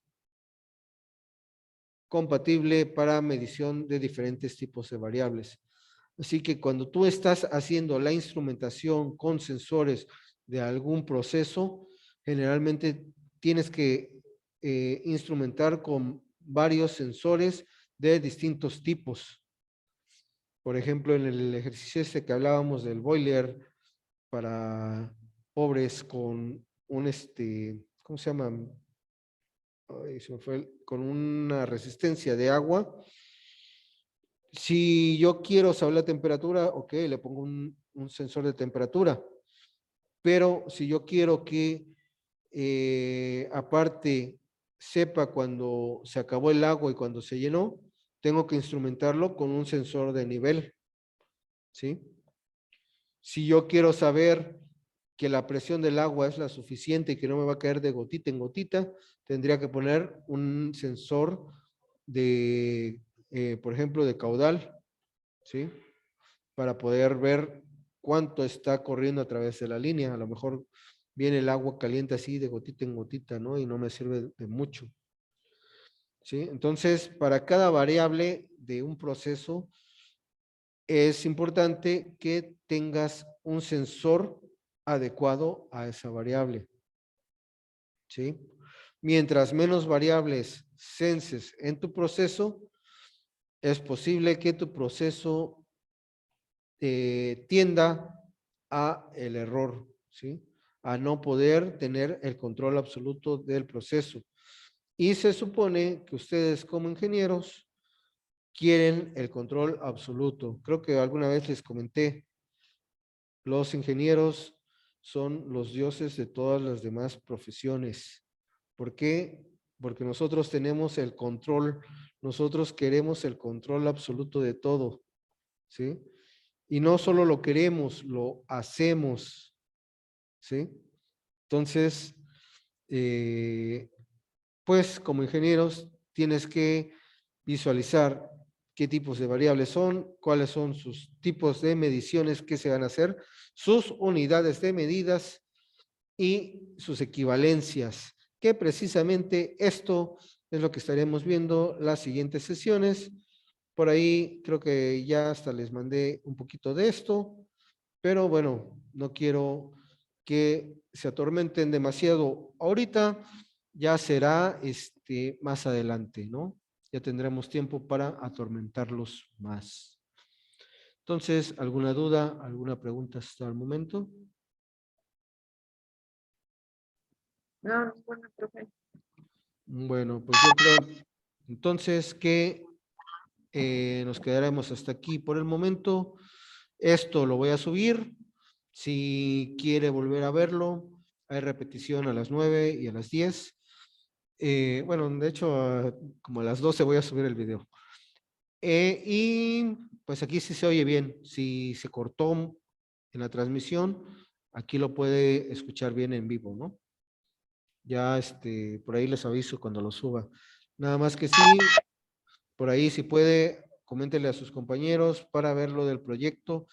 compatible para medición de diferentes tipos de variables. Así que cuando tú estás haciendo la instrumentación con sensores de algún proceso, generalmente tienes que instrumentar con varios sensores de distintos tipos. Por ejemplo, en el ejercicio este que hablábamos del boiler para pobres con un ¿cómo se llama? Ay, se me fue, con una resistencia de agua. Si yo quiero saber la temperatura, ok, le pongo un sensor de temperatura. Pero si yo quiero que aparte sepa cuando se acabó el agua y cuando se llenó, tengo que instrumentarlo con un sensor de nivel, ¿sí? Si yo quiero saber que la presión del agua es la suficiente y que no me va a caer de gotita en gotita, tendría que poner un sensor de, por ejemplo, de caudal, ¿sí? Para poder ver cuánto está corriendo a través de la línea. A lo mejor viene el agua caliente así de gotita en gotita, ¿no? Y no me sirve de mucho. ¿Sí? Entonces, para cada variable de un proceso, es importante que tengas un sensor adecuado a esa variable. ¿Sí? Mientras menos variables senses en tu proceso, es posible que tu proceso tienda a el error, ¿sí? A no poder tener el control absoluto del proceso. Y se supone que ustedes como ingenieros quieren el control absoluto. Creo que alguna vez les comenté, los ingenieros son los dioses de todas las demás profesiones. ¿Por qué? Porque nosotros tenemos el control, nosotros queremos el control absoluto de todo, ¿sí? Y no solo lo queremos, lo hacemos, ¿sí? Entonces, pues como ingenieros tienes que visualizar qué tipos de variables son, cuáles son sus tipos de mediciones que se van a hacer, sus unidades de medidas y sus equivalencias, que precisamente esto es lo que estaremos viendo las siguientes sesiones. Por ahí creo que ya hasta les mandé un poquito de esto, pero bueno, no quiero que se atormenten demasiado ahorita, ya será más adelante, ¿no? Ya tendremos tiempo para atormentarlos más. Entonces, ¿alguna duda, alguna pregunta hasta el momento? No, bueno, profe. Bueno, pues yo creo entonces que nos quedaremos hasta aquí por el momento. Esto lo voy a subir. Si quiere volver a verlo, hay repetición a las 9 y a las 10. Bueno, de hecho, como a las 12 voy a subir el video. Y pues aquí sí se oye bien. Si se cortó en la transmisión, aquí lo puede escuchar bien en vivo, ¿no? Ya por ahí les aviso cuando lo suba. Nada más que sí, por ahí si puede, coméntele a sus compañeros para ver lo del proyecto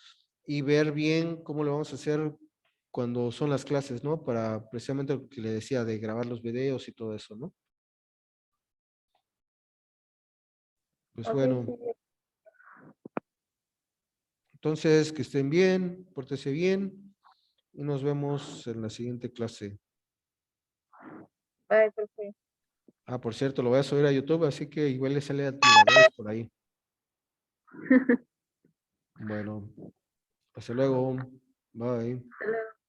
y ver bien cómo lo vamos a hacer cuando son las clases, ¿no? Para precisamente lo que le decía de grabar los videos y todo eso, ¿no? Pues Ok, bueno, sí. entonces que estén bien, pórtese bien y nos vemos en la siguiente clase. Bye, profe. Ah, por cierto, lo voy a subir a YouTube, así que igual le sale admiradores por ahí. Bueno, hasta luego. Bye. Hasta luego.